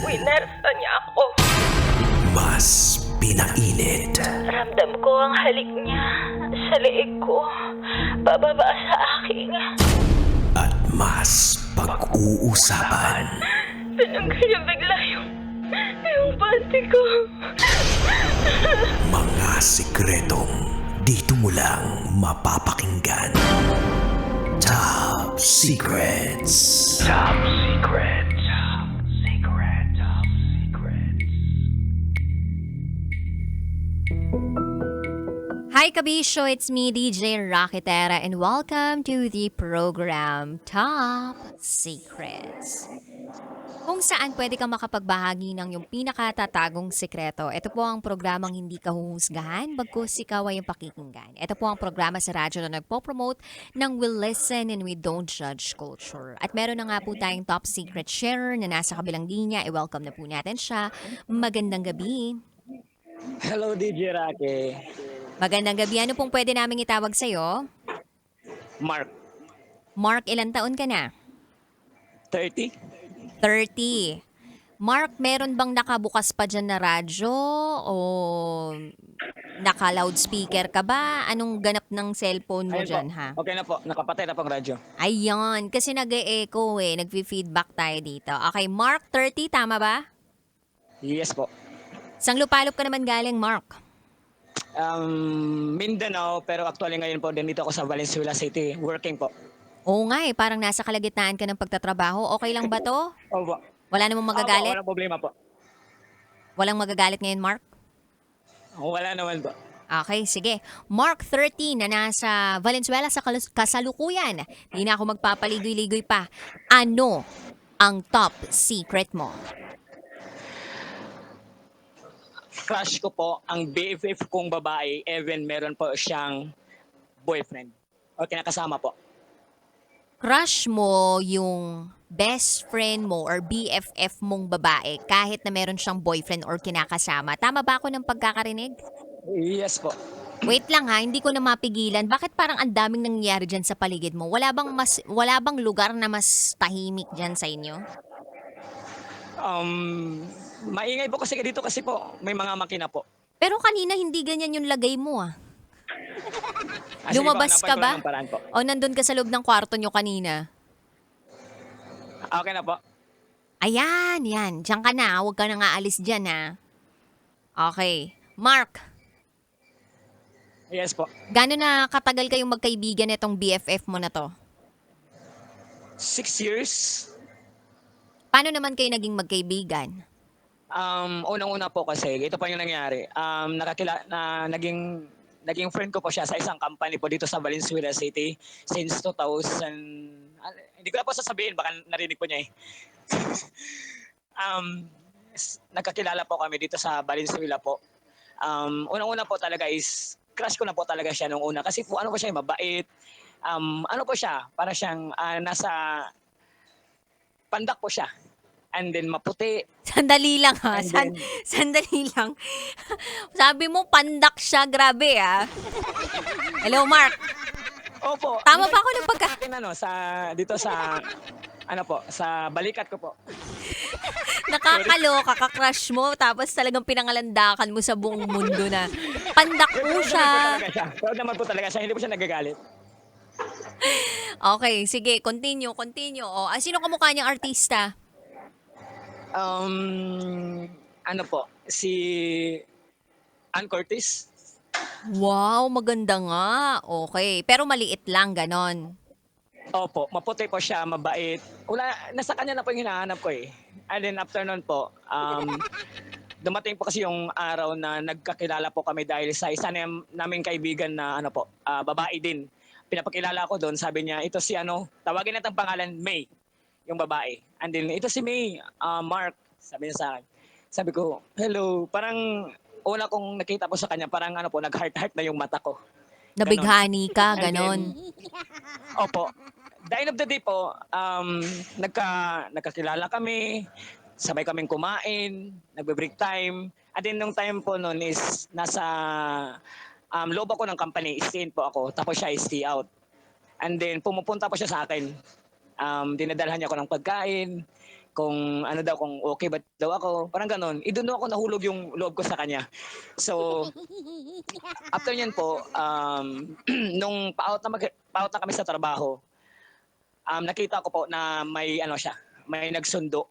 Winersa niya ako. Mas pinainit. Ramdam ko ang halik niya sa leeg ko, pababa sa aking. At mas pag-uusapan. Tinanggal niya bigla yung panty ko. Mga sikretong dito mo lang mapapakinggan. Top Secrets. Top Secrets. Top Secrets. Top Secrets. Hi Kabisyo, it's me DJ Rocketera and welcome to the program Top Secrets. Kung saan pwede kang makapagbahagi ng yung pinakatatagong sikreto. Ito po ang programang hindi ka huhusgahan, bagkus ikaw ay yung pakikinggan. Ito po ang programa sa radyo na nagpo-promote ng We Listen and We Don't Judge Culture. At meron na nga po tayong top secret sharer na nasa kabilang linya. I-welcome na po natin siya. Magandang gabi. Hello, DJ Rocky. Magandang gabi. Ano pong pwede namin itawag sa'yo? Mark, Mark, ilang taon ka na? 30? 30. Mark, meron bang nakabukas pa dyan na radyo? O naka-loudspeaker ka ba? Anong ganap ng cellphone mo Ayun dyan, po. ha? Okay na po, nakapatay na pong radyo. Ayan, kasi nag-e-echo nag-feedback tayo dito. Okay, Mark, 30, tama ba? Yes po. Sang lupalop ka naman galing, Mark? Mindanao, pero actually ngayon po, dito ako sa Valenzuela City, working po. Oo nga parang nasa kalagitnaan ka ng pagtatrabaho. Okay lang ba to? Opo. Wala namang magagalit? Walang problema po. Walang magagalit ngayon, Mark? Wala naman po. Okay, sige. Mark 13 na nasa Valenzuela sa kasalukuyan. Hindi na ako magpapaligoy-ligoy pa. Ano ang top secret mo? Crush ko po ang BFF kong babae, even meron po siyang boyfriend. O kinakasama po. Crush mo yung best friend mo or BFF mong babae kahit na meron siyang boyfriend or kinakasama. Tama ba ako ng pagkakarinig? Yes po. Wait lang ha, hindi ko na mapigilan. Bakit parang ang daming nangyayari dyan sa paligid mo? Wala bang lugar na mas tahimik dyan sa inyo? Maingay po kasi dito kasi po, may mga makina po. Pero kanina hindi ganyan yung lagay mo ah. Sige po, Lumabas hanapan ka ko ba? lang ng paraan po. O nandun ka sa loob ng kwarto nyo kanina? Okay na po. Ayan, yan. Diyan ka na. Huwag ka na nga alis dyan ha. Okay. Mark, Yes po. gano'n na katagal kayong magkaibigan itong BFF mo na to? 6 years. Paano naman kayo naging magkaibigan? Unang-una po kasi, ito pa yung nangyari. Naging friend ko po siya sa isang company po dito sa Valenzuela City since 2000. Hindi ko na po sasabihin, baka narinig po niya eh. Nagkakilala po kami dito sa Valenzuela po. Unang-una po talaga is, crush ko na po talaga siya nung una. Kasi po ano po siya, mabait. Ano po siya, para siyang nasa pandak po siya. And then maputi. Sandali lang ha. And then- Sandali lang. Sabi mo, pandak siya. Grabe ah. Hello, Mark. Opo. Tama ba ako ng pagka... Akin dito sa sa balikat ko po. Nakakaloka, kakrush mo, tapos talagang pinangalandakan mo sa buong mundo na pandak po siya. Proud naman po talaga siya. Hindi po siya nagagalit. Okay, sige, continue. O, sino kamukha niyang artista? Ano po? Si Ann Curtis. Wow, maganda nga. Okay, pero maliit lang, ganon. Opo, maputi po siya, mabait. Nasa kanya na po yung hinahanap ko eh. And then after nun po, dumating po kasi yung araw na nagkakilala po kami dahil sa isa naming kaibigan na babae din. Pinapakilala ko doon, sabi niya, ito si tawagin natin pangalan, May, yung babae. And then, ito si May, Mark, sabi niya sa akin. Sabi ko, hello, parang una kong nakita po sa kanya, parang nag-heart-heart na yung mata ko. Nabighani ka, And ganon. Opo. The end of the day po, nagkakilala kami, sabay kaming kumain, nagbe-break time. And then nung time po noon is nasa loob ako ng company, stay in po ako, tapos siya stay out. And then pumupunta po siya sa akin. Dinadalhan niya ako ng pagkain, kung ano daw, kung okay ba daw ako, parang ganon. Doon ako nahulog yung loob ko sa kanya. So, after niyan po, nung pa-out na kami sa trabaho, nakita ko po na may ano siya, may nagsundo.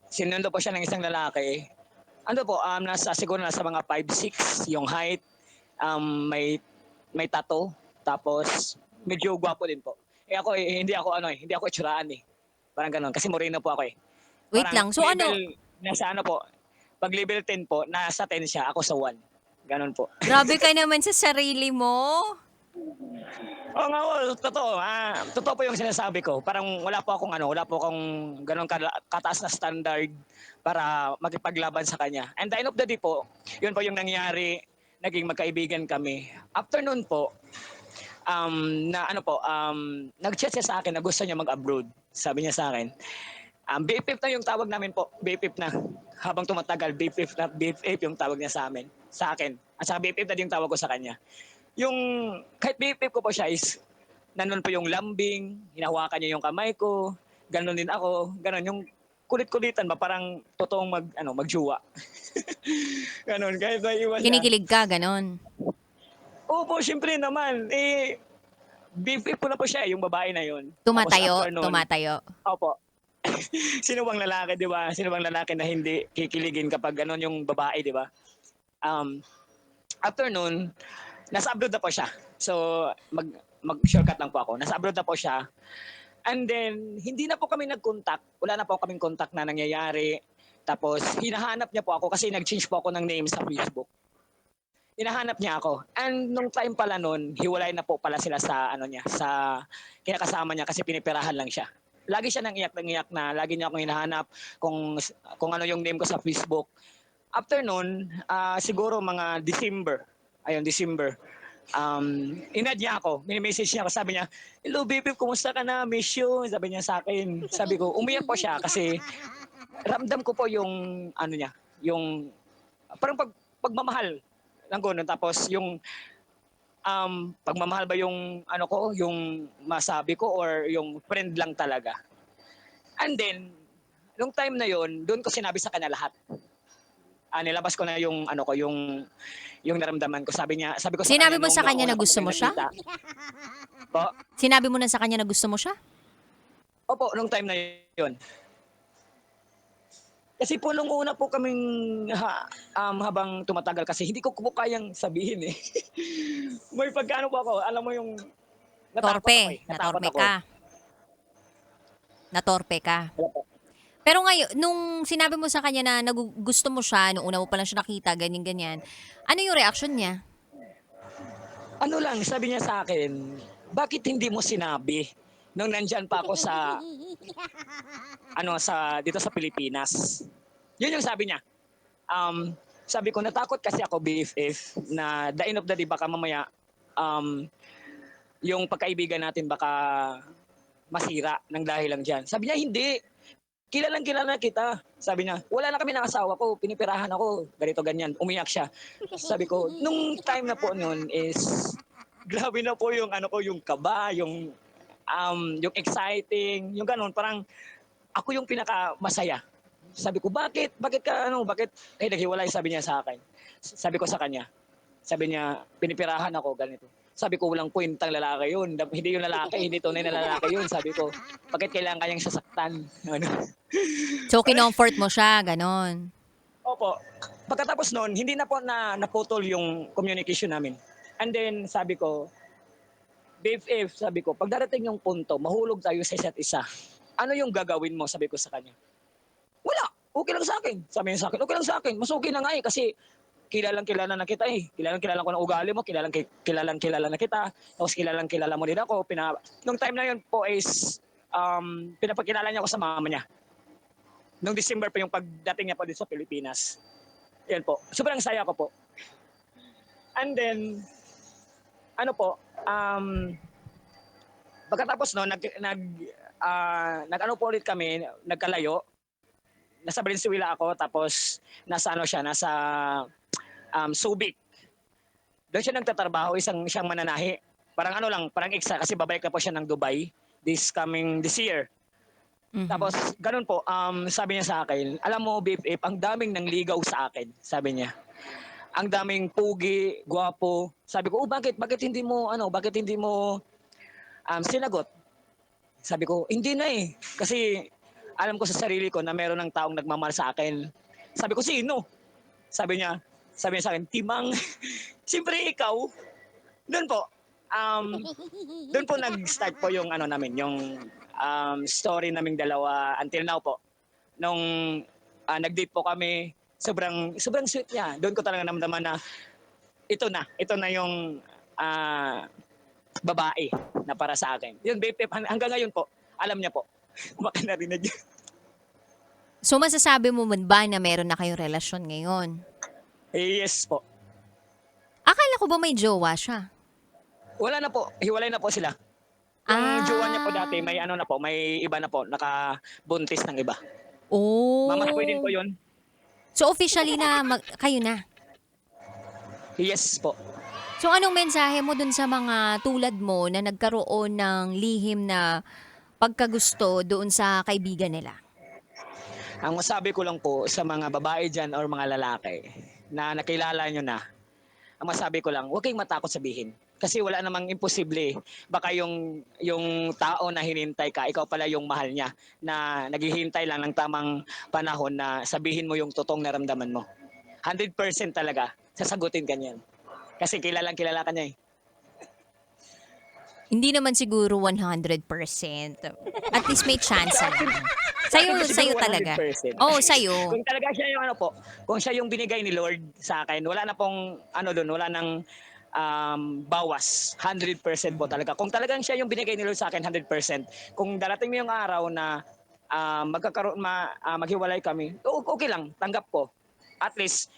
Sinundo po siya ng isang lalaki. Ano po, siguro nasa mga 5'6" yung height, may tattoo, tapos medyo gwapo din po. Ako hindi ako itsuraan eh. Parang gano'n, kasi moreno po ako eh. Wait Parang lang, so ano? Nasa ano po, pag level 10 po, nasa 10 siya, ako sa 1. Ganon po. Grabe ka naman sa sarili mo. Oo nga, totoo. Totoo po yung sinasabi ko. Parang wala po akong ganun kataas na standard para makipaglaban sa kanya. And the end of the day po, yun po yung nangyari, naging magkaibigan kami. After nun po, nag-chat siya sa akin na gusto niya mag-abroad. Sabi niya sa akin, BFF na yung tawag namin po. BFF na. Habang tumatagal, BFF yung tawag niya sa akin. At saka BFF na din yung tawag ko sa kanya. Yung, kahit BFF ko po siya is, nandun po yung lambing, hinahawakan niya yung kamay ko, ganon din ako, ganon yung kulit-kulitan ba, parang totoong magjuwa. Ganon, kahit may iwan siya. Kinikilig ka, ganon. Opo, syempre naman. BFF ko na po siya, yung babae na yun. Tumatayo, Tapos after nun, tumatayo. Opo. Sino bang lalaki, di ba? Sino bang lalaki na hindi kikiligin kapag ganon yung babae, di ba? After nun, nasa abroad na po siya. So, mag-shortcut lang po ako. Nasa abroad na po siya. And then, hindi na po kami nag-contact. Wala na po kaming contact na nangyayari. Tapos, hinahanap niya po ako kasi nag-change po ako ng name sa Facebook. Hinahanap niya ako. And nung time pala nun, hiwalay na po pala sila sa sa kinakasama niya kasi pinipirahan lang siya. Lagi siya nang iyak na lagi niya akong hinahanap kung ano yung name ko sa Facebook. After nun, siguro mga December. Inad niya ako. Mini-message niya ako. Sabi niya, "Hello, baby, kumusta ka na? Miss you." Sabi niya sa akin. Sabi ko, umiyak po siya kasi ramdam ko po yung niya, yung parang pagmamahal ng gano'n. Tapos yung pagmamahal ba yung yung masabi ko or yung friend lang talaga. And then, nung time na yon, doon ko sinabi sa kanya lahat. Nilabas ko na yung yung naramdaman ko. Sabi ko sa Sinabi kanya mo sa nung kanya na nauna ko gusto mo kami siya? nakita. Po? Sinabi mo na sa kanya na gusto mo siya? Opo, nung time na yon. Kasi po nung una po kaming habang tumatagal kasi hindi ko po kayang sabihin eh. May pagkano po ako, alam mo yung natakot ako eh. Natakot Natorpe ako. ka. Natorpe ka. Pero ngayon, nung sinabi mo sa kanya na gusto mo siya, nung una mo pa lang siya nakita, ganyan-ganyan, ano yung reaction niya? Ano lang, sabi niya sa akin, bakit hindi mo sinabi nung nandyan pa ako dito sa Pilipinas? Yun yung sabi niya. Sabi ko, natakot kasi ako, BFF, na the end of the day, baka mamaya, yung pagkaibigan natin baka masira ng dahil lang dyan. Sabi niya, hindi. Kilala kita. Sabi niya, wala na kami ng asawa ko, pinipirahan ako, ganito, ganyan. Umiyak siya. Sabi ko, nung time na po noon is, grabe na po yung yung kaba, yung exciting, yung ganun, parang ako yung pinaka-masaya. Sabi ko, bakit naghiwalay, sabi niya sa akin. Sabi ko sa kanya, sabi niya, pinipirahan ako, ganito. Sabi ko, walang kwentang lalaki yun. Hindi yung lalaki, hindi tunay na lalaki yun. Sabi ko, bakit kailangan kanyang sasaktan? So, kinomfort mo siya, ganon. Opo. Pagkatapos noon, hindi na po naputol yung communication namin. And then, sabi ko, BFF, sabi ko, pag darating yung punto, mahulog tayo sa isa't isa. Ano yung gagawin mo? Sabi ko sa kanya. Wala. Okay lang sa akin. Sabi niya sa akin, okay lang sa akin. Mas okay na nga eh. Kasi kilalang-kilala na kita eh. Kilalang-kilala ko ng ugali mo. Kilalang-kilala na kita. Tapos kilalang-kilala mo din ako. Nung time na yun po is, pinapakilala niya ako sa mama niya. Nung December pa yung pagdating niya po dito sa Pilipinas. Yan po. Sobrang saya ko po. And then, pagkatapos no, nag-ano po ulit kami, nagkalayo. Nasa Valenzuela ako, tapos nasa Subic. Doon siya nagtatrabaho, siyang mananahi. Parang parang extra, kasi babalik na po siya ng Dubai this year. Mhm. Tapos, ganun po, sabi niya sa akin, alam mo, BFF, ang daming nangligaw sa akin, sabi niya. Ang daming pugi, gwapo. Sabi ko, oh, bakit? Bakit hindi mo sinagot? Sabi ko, hindi na eh. Kasi alam ko sa sarili ko na meron ng taong nagmamahal sa akin. Sabi ko, sino? Sabi niya sa akin, Timang. Siyempre ikaw. Doon po, doon po nag-start po yung namin, yung story naming dalawa until now po. Nung nag-date po kami, sobrang sweet niya. Doon ko talaga namdaman na ito na yung babae na para sa akin. Yun, babe, hanggang ngayon po, alam niya po. Baka narinig niya. So masasabi mo ba na meron na kayong relasyon ngayon? Yes po. Akala ko ba may jowa siya? Wala na po, hiwalay na po sila. Yung jowa niya po dati, may iba na po, nakabuntis ng iba. Oh. Mamahapoy din po yun. So officially na kayo na. Yes po. So anong mensahe mo dun sa mga tulad mo na nagkaroon ng lihim na pagkagusto doon sa kaibigan nila? Ang masabi ko lang po sa mga babae dyan or mga lalaki na nakilala nyo na, ang masabi ko lang, huwag kayong matakot sabihin. Kasi wala namang imposible. Baka yung tao na hinintay ka, ikaw pala yung mahal niya na naghihintay lang ng tamang panahon na sabihin mo yung totoong naramdaman mo. 100% talaga, sasagutin ka niyan. Kasi kilalang kilala ka niya eh. Hindi naman siguro 100%. At least may chance na. Sa'yo Siguro talaga. 100%. Oo, sa'yo. Kung talaga siya yung kung siya yung binigay ni Lord sa akin, wala na pong wala nang bawas. 100% po talaga. Kung talagang siya yung binigay ni Lord sa akin, 100%. Kung darating mo yung araw na maghiwalay kami, okay lang, tanggap ko. At least,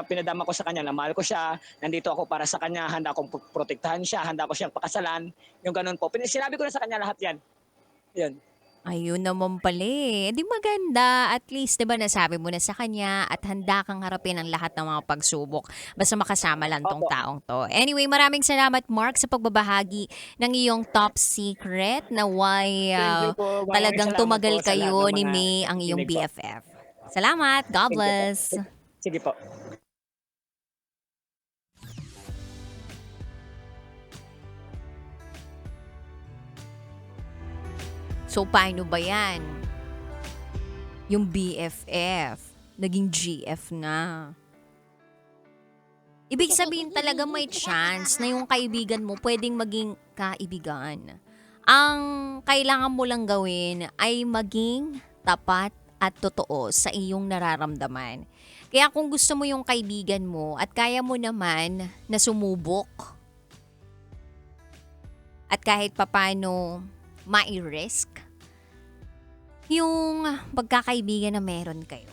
pinadama ko sa kanya na mahal ko siya, nandito ako para sa kanya, handa akong protektahan siya, handa ko siyang pakasalan, yung ganun po. Sinabi ko na sa kanya lahat yan. Yan. Ayun naman pala eh. Di maganda. At least, di ba, nasabi mo na sa kanya at handa kang harapin ang lahat ng mga pagsubok. Basta makasama lang tong Opo. taong to. Anyway, maraming salamat, Mark, sa pagbabahagi ng iyong top secret na why Thank you po. Maraming talagang salamat tumagal po sa kayo lahat ng ni mga May ang iyong nakikinig po. BFF. Salamat. God Thank you po. bless. Sige po. So, paano ba yan? Yung BFF, naging GF na. Ibig sabihin talaga may chance na yung kaibigan mo pwedeng maging kaibigan. Ang kailangan mo lang gawin ay maging tapat at totoo sa iyong nararamdaman. Kaya kung gusto mo yung kaibigan mo at kaya mo naman na sumubok at kahit papano mai-risk yung pagkakaibigan na meron kayo,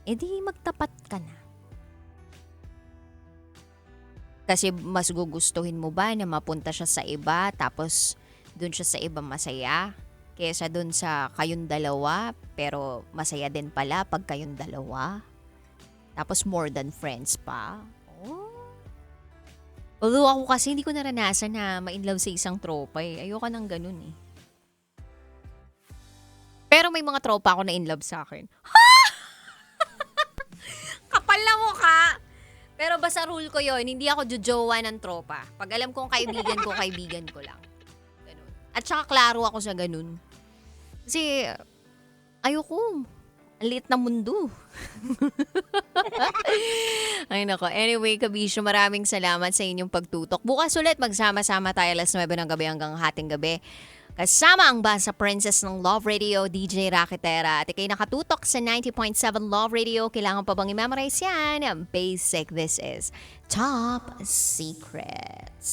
edi magtapat ka na. Kasi mas gugustuhin mo ba na mapunta siya sa iba tapos dun siya sa iba masaya kesa dun sa kayong dalawa pero masaya din pala pag kayong dalawa? Tapos more than friends pa? Oh. Although ako kasi hindi ko naranasan na ma-inlove sa isang tropa eh. Ayoko nang ganun eh. Pero may mga tropa ako na inlove sa akin. Kapal na mukha! Pero basta rule ko yon, hindi ako jojowa ng tropa. Pag alam kong kaibigan ko lang. Ganun. At saka klaro ako sa ganun. Kasi ayoko. Ang liit na mundo. Ay nako. Anyway, Kabisyo, maraming salamat sa inyong pagtutok. Bukas ulit, magsama-sama tayo alas 9 ng gabi hanggang hating gabi. Kasama ang Basa Princess ng Love Radio, DJ Rakitera. At ikay nakatutok sa 90.7 Love Radio. Kailangan pa bang i-memorize yan? Basic, this is Top Secrets.